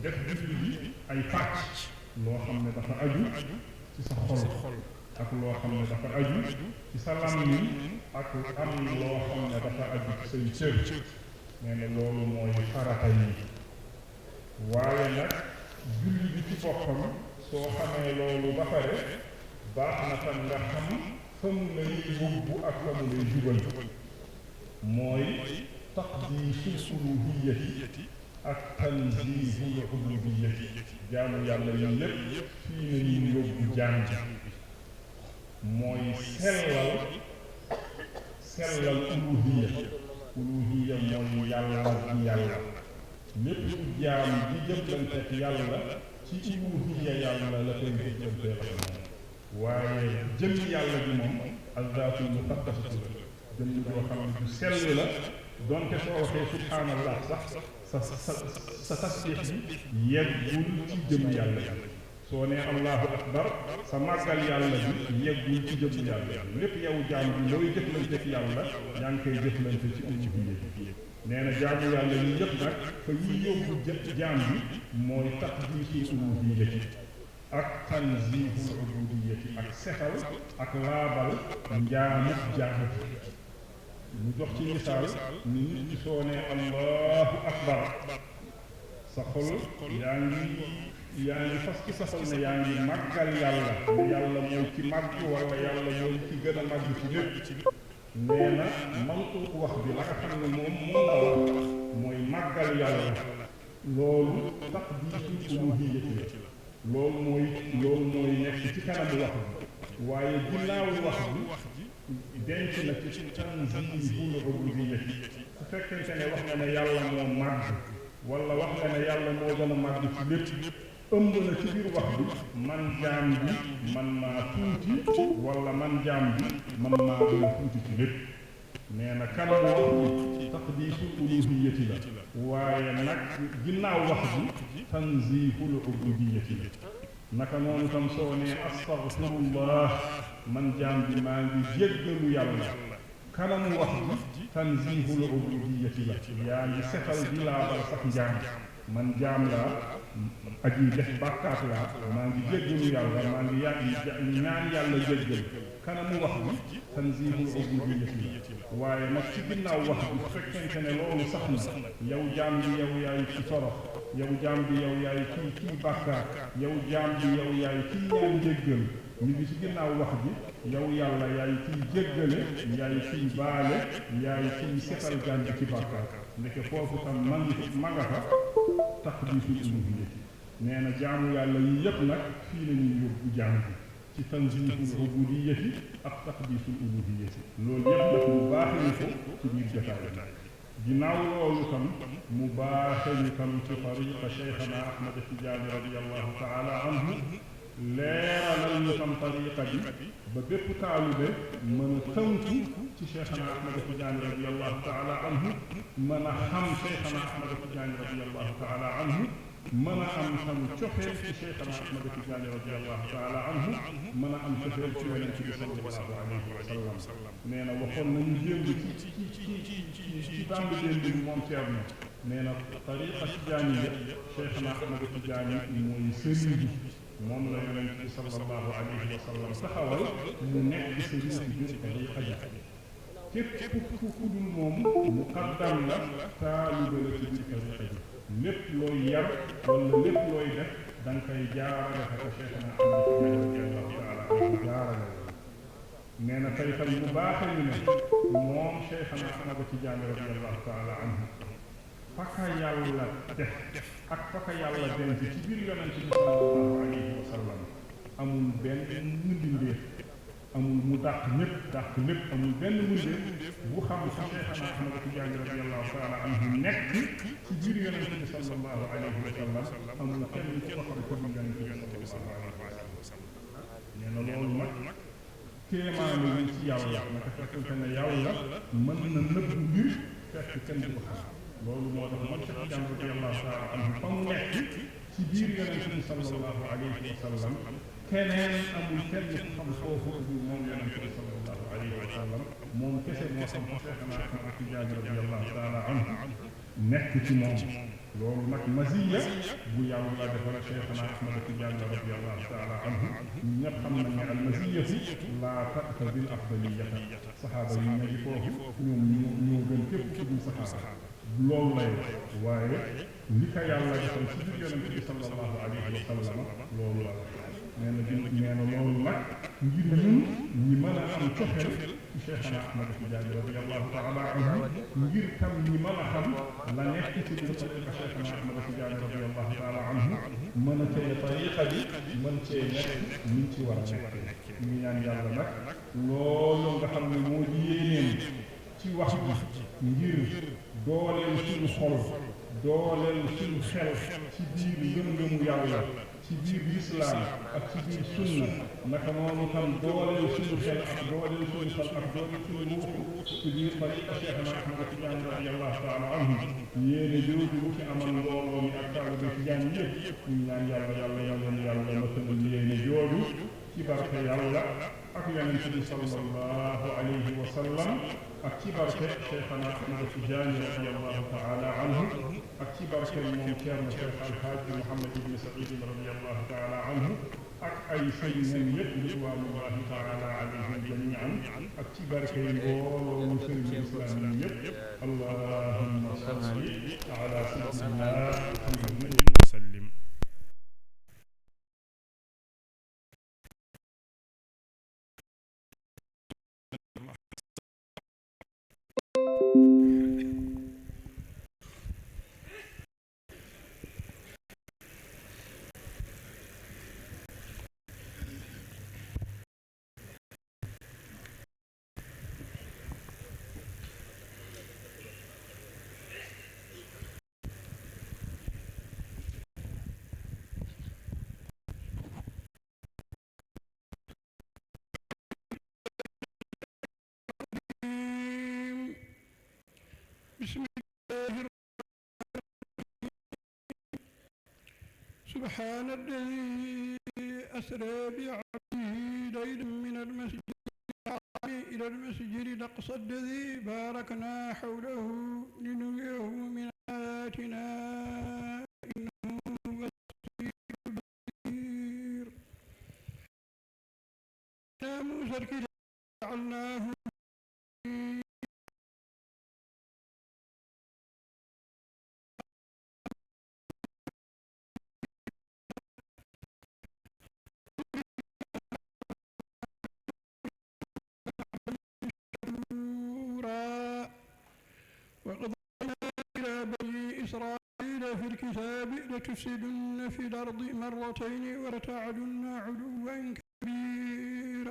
Speaker 1: def julli bi ay pàcc loo xam ne dafa aju ci sa xol ak loo xam ne dafa aju ci sa làmmiñ ak am loo xam ne dafa aju ci say cër nee na loolu mooy farata yi waaye nag julli bi ci boppam soo xamee loolu ba pare baax na tam nga xam fa mu lay yóbbu ak fa mu lay jubal mooy taqdiisul uluhiyyati ak tanziihul ubuudiyyati jaamu yàlla yi lépp fii na ñu yóbbu jaam bi mooy sellal uluhiyya mooy yàlla gi yàlla lépp lu jaam di jëflanteek yàlla ci uluhiyya yàlla la koy jëflanteel ak moom waaye jëm yàlla bi moom azzaatul muqaddasatu la jëm joo xam ne du sell la donte soo waxee subhaanallah sax sa tasbiix bi yeggul ci jëm yàlla bi soo nee allahu akbar sa màggal yàlla bi yeggul ci jëm yàlla bi lépp yow jaam bi looy jëflanteek yàlla yaa ngi koy jëflante ci uluhiyya bi nee na jaamu yàlla yi yëpp nag fa yi yóbbu jaam bi mooy taqdiisul uluhiyyati ak tanziihul ubuudiyyati ak sexal ak laabal njaamut jaam ñu jox ci misaal ni nit ki soo nee allahu akbar sa xol yaa ngi fas ci sa xol ne yaa ngi màggal yàlla ne yàlla mooy ci màgg wala yàlla mooy ci gën a màgg ci lépp nee na mantuq wax bi la nga xam ne moom la wax mooy màggal yàlla loolu taqdiisul uluhiyyati la loolu mooy nekk ci kanamu wax bi
Speaker 5: waaye ginnaaw wax ji denc na ci tanzihul ubudiyyati su fekkente ne wax nga ne yàlla moo màgg wala wax nga ne yàlla moo gën a màgg ci lépp ëmb na ci biir wax bi man jaam bi man maa tuuti wala man jaam bi man maa gën a tuuti ci lépp nee na kan wax ji taqdiisul uluhiyyati la waaye nag ginnaaw wax ji tanzihul ubudiyyati la naka noonu tam soo nee astaghfirullah man jaam bi maa ngi jéggalu yàlla kanamu wax ji tanzihul ubudiyyati la yaa ngi setal di laabal sax njaam man jaam laa aji def bàkkaat laa maa ngi jéggalu yàlla maa ngi ñaan yàlla jéggal kanamu wax bi tanzihul ubudiyyati la waaye nag ci ginnaaw wax bi su fekkente ne loolu sax na yow jaam bi yow yaay ci torox yow jaam bi yow yaay kii bàkkaat yow jaam bi yow yaay kii ñaan jéggal ñu ngi ci ginnaaw wax ji yow yàlla yaay kiy jéggale yaay kiy baale yaay kiy setal jaam bi ci bàkkaar ndeke foofu tam ma nga fa taqdiisul uluhiyyati nee na jaamu yàlla yi yépp nag fii la ñuy yóbbu jaam bi ci tanzihul ubudiyyati ak taqdiisul uluhiyyati loolu yépp nag mu baaxee ko ci biir jotaay bi ginnaaw loolu tam mu baaxee tam ci tariqa cheikhana Ahmad Tijaani radiyallahu taala anhu leeralal ñu tam tariqa bi ba bépp taalibe mën a tënku ci cheikhana Ahmad Tijaani radiyallahu taala anhu mën a xam cheikhana Ahmad Tijaani radiyallahu taala anhu mën a am tam cofeel ci cheikhana Ahmad Tijaani radiyallahu taala anhu mën a am cofeel ci yonent bi sallallahu alayhi wa sallam nee na waxoon nañu démb ci bambi démb bi moom Ceerno nee na tariqa tijaaniya cheikhana Ahmad Tijaani mooy sëriñ bi moom la yonent bi sallallahu alayhi wa sallam taxawal mu nekk sëriñ ci biir tariqa ji képp ku dul moom muqaddam la taalibe la ci biir tariqa ji lépp looy yar wala lépp looy def da nga koy jaarale fa ko cheikhana Ahmad Tijaani radiyallahu taala anhu jaarale nee na tey tam bu baaxee ñu ne moom cheikhana Ahmad Tijaani radiyallahu taala anhu faka yàlla def ak faka yàlla denc ci biir yonent bi sallallahu alayhi wa sallam amul benn mbindeef amul mu dàq lépp amul benn mbindeef bu xam ci cheikhana Ahmad Tijaani radiyallahu taala anhu nekk ci biir yonent bi sallallahu alayhi wa sallam amul kenn ku ko xam ko biir yonent bi sallallahu alayhi wa sallam nee na loolu nag kéemaane wu ci yàlla naka fekkante ne yàlla mën na nëbb mbir fekk kenn du ko xam loolu moo tax man Cheikh Tidiane radiyallahu taala anhu fa mu nekk ci biir yonent bi sallallahu alayhi wa sallam keneen amul kenn ku xam foofu du moom yonent bi sallallahu alayhi wa sallam moom kese moo xam ko Cheikhna Ahmad Tidiane radiyallahu taala anhu nekk ci moom loolu nag masiya bu yàlla defal Cheikhna Ahmad Tidiane radiyallahu taala anhu ñëpp xam nañ ne al masiyatu laa ta'ta bil afdaliyata saxaaba yi ña ngi foofu ñoom ñoo gën képp ku dul saxaaba loolu lay waaye li ko yàlla defal ci biir yonent bi sallallahu alayhi wa sallam loolu la nee na loolu nag ngir ñun ñi mën a am cofeel ci Cheikhna Ahmad Tidiane radiyallahu taala anhu ngir tam ñi mën a xam la nekk ci biir tariqa Cheikhna Ahmad Tidiane radiyallahu taala anhu mën a teye tariqa bi mën cee nekk niñ ci war a nekk ñu ñaan yàlla nag loolu nga xam ne moo di yéeneen ci wax ji ngir dooleel suñu xol dooleel suñu xel ci biir ngëm-ngëmu yàlla ci biir lislaam ak ci biir sunna naka noonu tam dooleel suñu xel ak dooleel suñu xel ak dooleel suñu ruux ci biir tariqa Cheikhna Ahmad Tidiane radiyallahu taala anhu yéene jooju bu ci amal mbooloo mi ak taalibe Tijaan yëpp ñu ñaan yàlla matal yéene jooju ci barke yàlla ak yonent bi sallallahu alayhi wa sallam ak ci barke Cheikhna Ahmad Tidiane radiyallahu taala anhu ak ci barke moom Ceerno Cheikh Alhaaji Mouhamed ibn Saïd radiyallahu taala anhu ak ay sëriñam yëpp ridwanullahi taala alayhim jamian ak ci barke mbooloo sëriñ islam yi yëpp allahumma salli ala sayyidina Muhammadin wa sallim
Speaker 6: سبحان الذي أسرى بعبده ليلا من المسجد الحرام إلى المسجد الأقصى الذي باركنا حوله لنريه من آياتنا إنه هو السميع البصير. يا موسى الكتاب جعلناه وقضينا إلى بني إسرائيل في الكتاب لتفسدن في الأرض مرتين ولتعلن علوا كبيرا.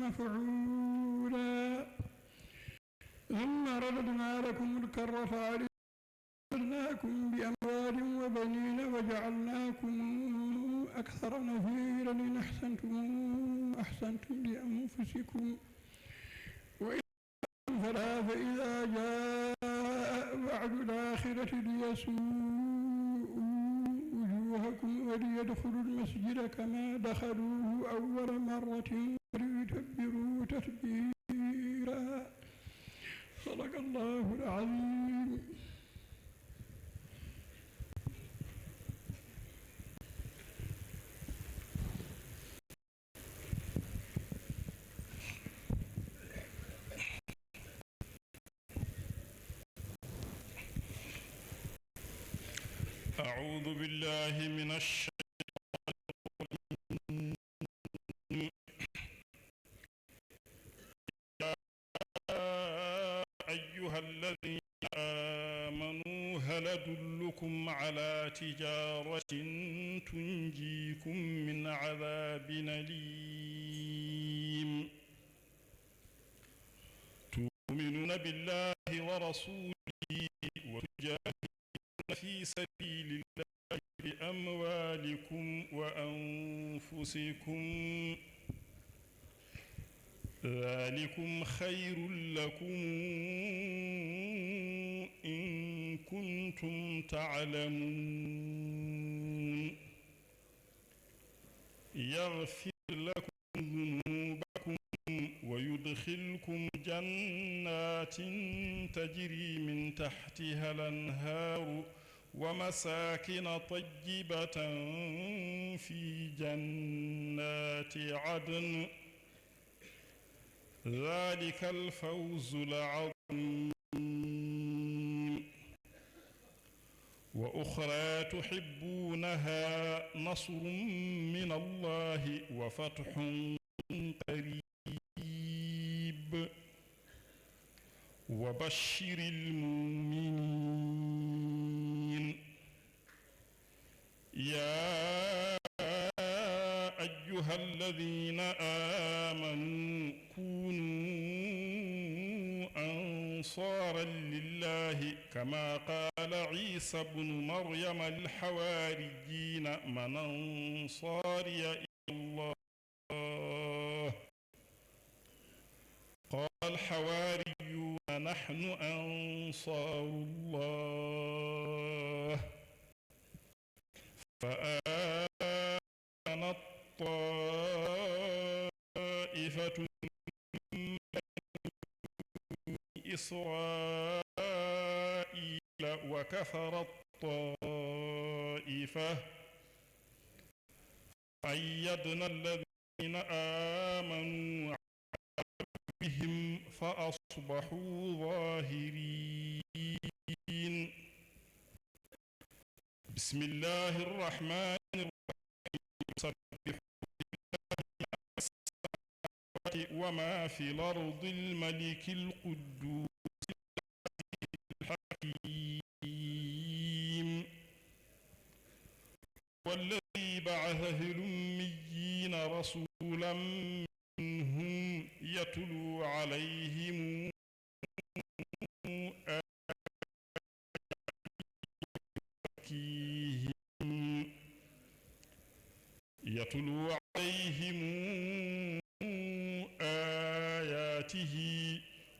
Speaker 6: مفعولا ثم رددنا لكم الكرة عليكم وأمددناكم بأموال وبنين وجعلناكم أكثر نفيرا إن أحسنتم لأنفسكم وإن فلا فإذا جاء وعد الآخرة ليسوءوا وجوهكم وليدخلوا المسجد كما دخلوه أول مرة وليتبروا تتبيرا. صدق الله العظيم.
Speaker 1: أعوذ بالله من الشيطان الرجيم. يا أيها الذين آمنوا هل أدلكم على تجارة تنجيكم من عذاب أليم تؤمنون بالله ورسوله وتجاهدون في سبيل الله بأموالكم وأنفسكم ذلكم خير لكم إن كنتم تعلمون يغفر لكم ذنوبكم ويدخلكم جنات تجري من تحتها الأنهار ومساكن طيبة في جنات عدن ذلك الفوز العظيم. وأخرى تحبونها نصر من الله وفتح قريب وبشر المؤمنين. يا أيها الذين آمنوا كونوا أنصارا لله كما قال عيسى ابن مريم الحواريين من أنصاري إلى الله قال الحواريون نحن أنصار الله فآمنت طائفة من إسرائيل وكفرت طائفة أيدنا الذين آمنوا بهم فأصبحوا ظاهرين. بسم الله الرحمن الرحيم. سبحوا لله السماوات وما في الأرض الملك القدوس الحكيم والذي بعث في الأميين رسولا منهم يتلو عليهم آياتهم عليهم آياته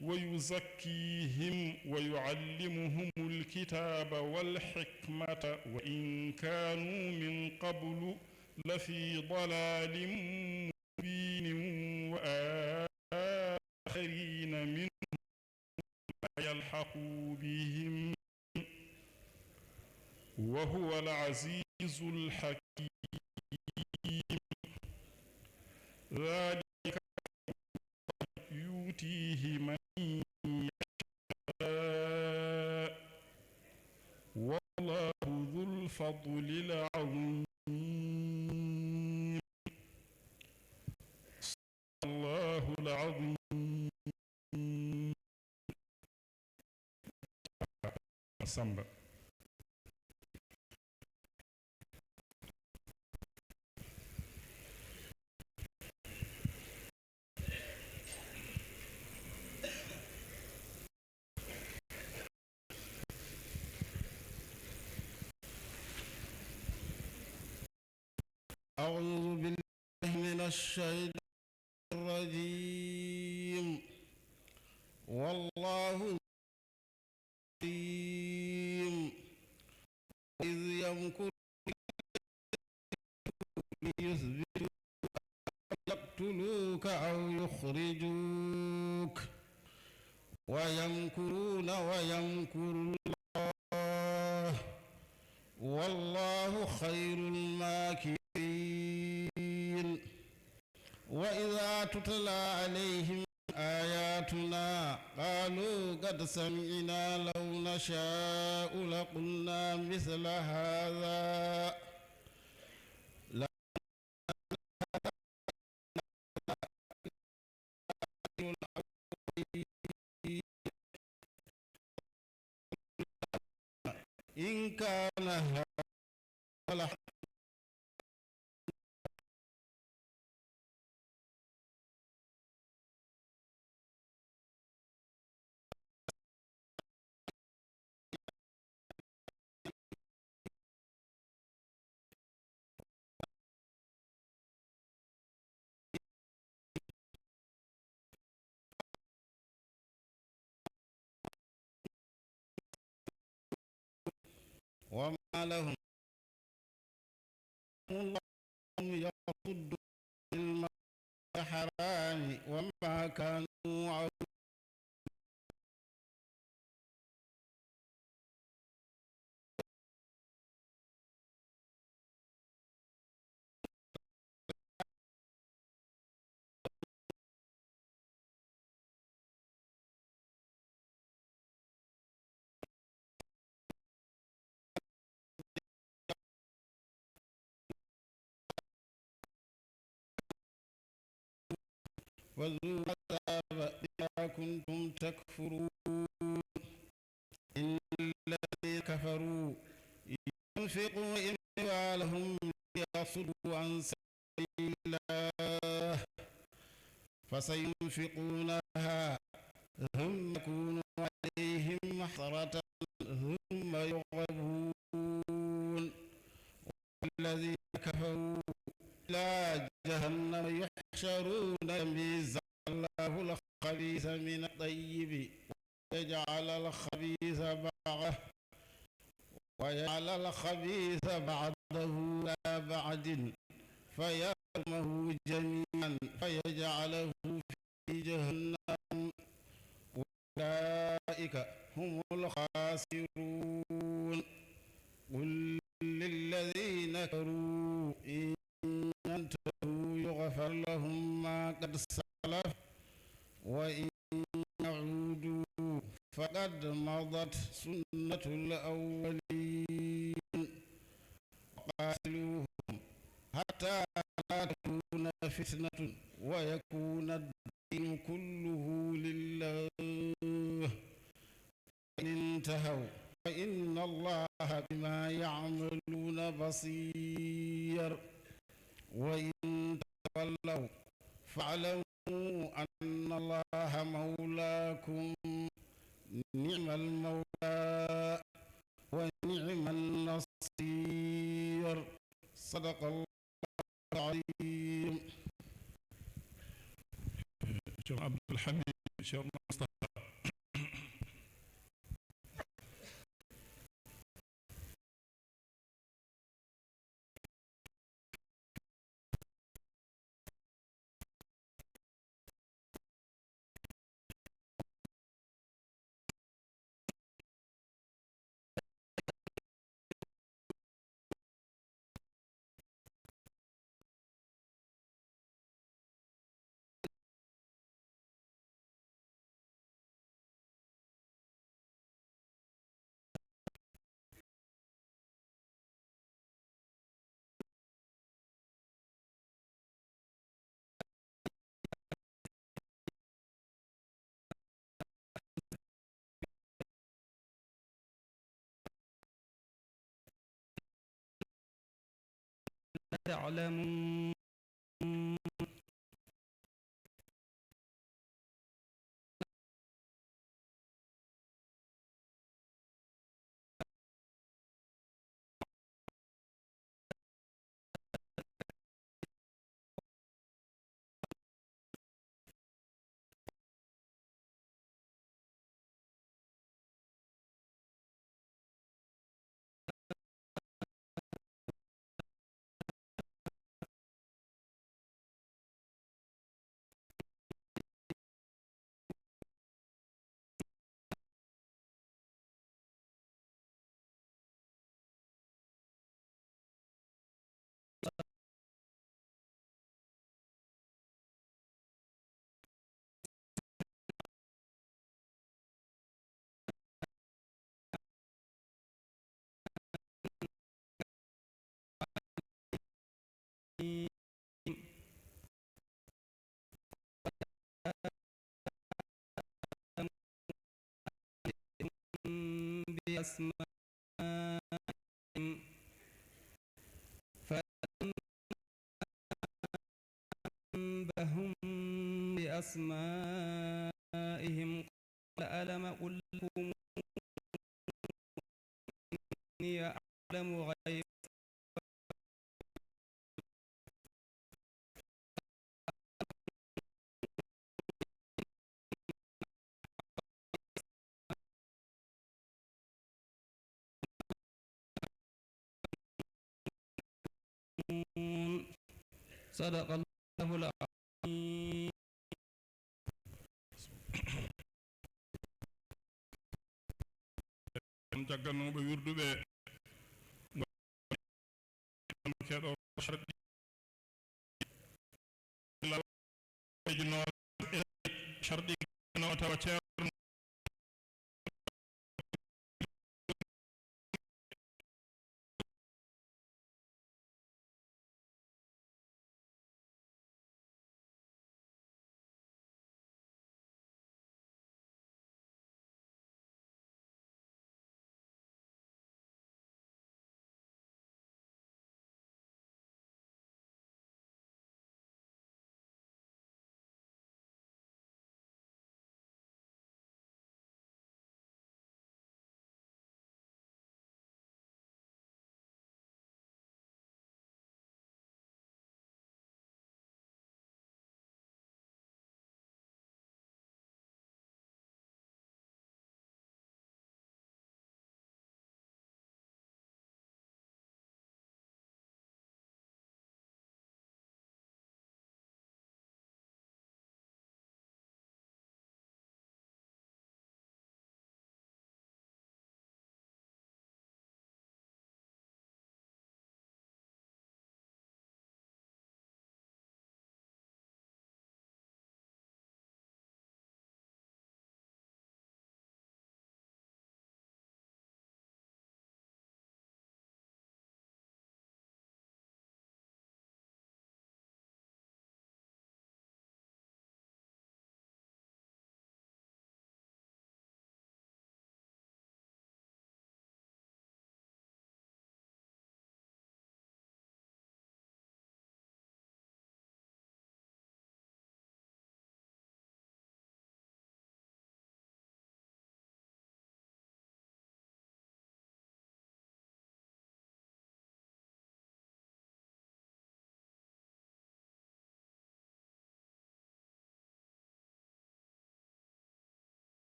Speaker 1: ويزكيهم ويعلمهم الكتاب والحكمة وإن كانوا من قبل لفي ضلال مبين وآخرين منهم يلحقوا بهم وهو العزيز الحكيم ذلك يؤتيه من يشاء والله ذو الفضل العظيم الله العظيم سامبا
Speaker 7: أعوذ بالله من الشيطان الرجيم والله العليم إذ يمكر ليثبتوك يقتلوك أو يخرجوك ويمكرون ويمكر الله والله خير الماكرين وإذا تتلى عليهم آياتنا قالوا قد سمعنا لو نشاء لقلنا مثل هذا إن كان هذا وما لهم الله يصد عن الحرام وما كانوا عدوا وذوقوا العذاب بما كنتم تكفرون إن الذين كفروا ينفقون أموالهم ليصدوا عن سبيل الله فسينفقونها ثم يكون عليهم حسرة ثم يغلبون والذين كفروا إلى جهنم يحشرون يميز الله الخبيث من الطيب ويجعل الخبيث بعضه لا بعد فيرمه جميعا فيجعله في جهنم أولئك هم الخاسرون قل للذين كفروا إن ينتهوا يغفر لهم ما قد سلف وإن يعودوا فقد مضت سنة الأولين وقاتلوهم حتى لا تكون فتنة ويكون الدين كله لله فإن انتهوا فإن الله بما يعملون بصير وإن تولوا فاعلموا أن الله مولاكم نعم المولى ونعم النصير صدق الله العظيم.
Speaker 1: شيخ عبد الحميد شيخ مصطفى
Speaker 8: تعلمون بأسمائهم فأنبهم بأسمائهم قال ألم أقل لكم إني أعلم غيب صدق الله العظيم.
Speaker 1: jaggannoɓe wirduɓe keɗo sharɗi sharɗi no tawa ceerno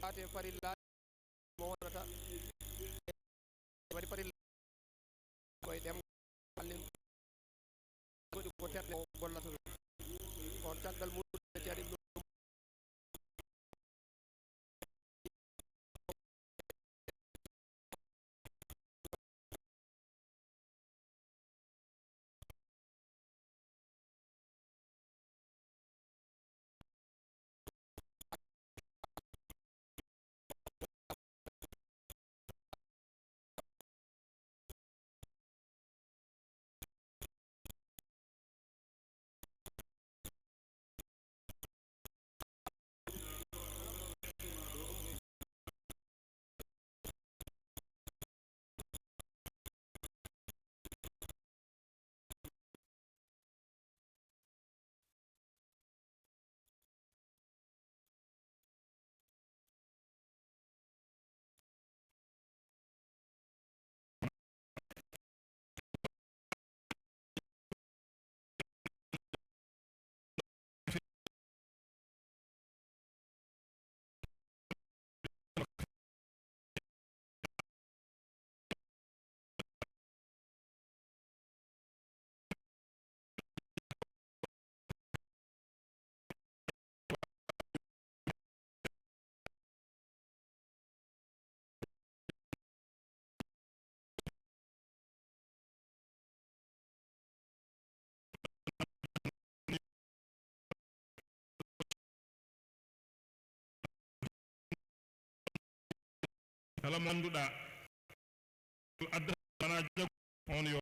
Speaker 9: julate farilla mo wonata waɗi farilla koye ɗem allin goɗi ko terɗe o gollata on caggal muɗum ceeɗa ibnu
Speaker 1: kala mo annduɗa adda wona jogo on yo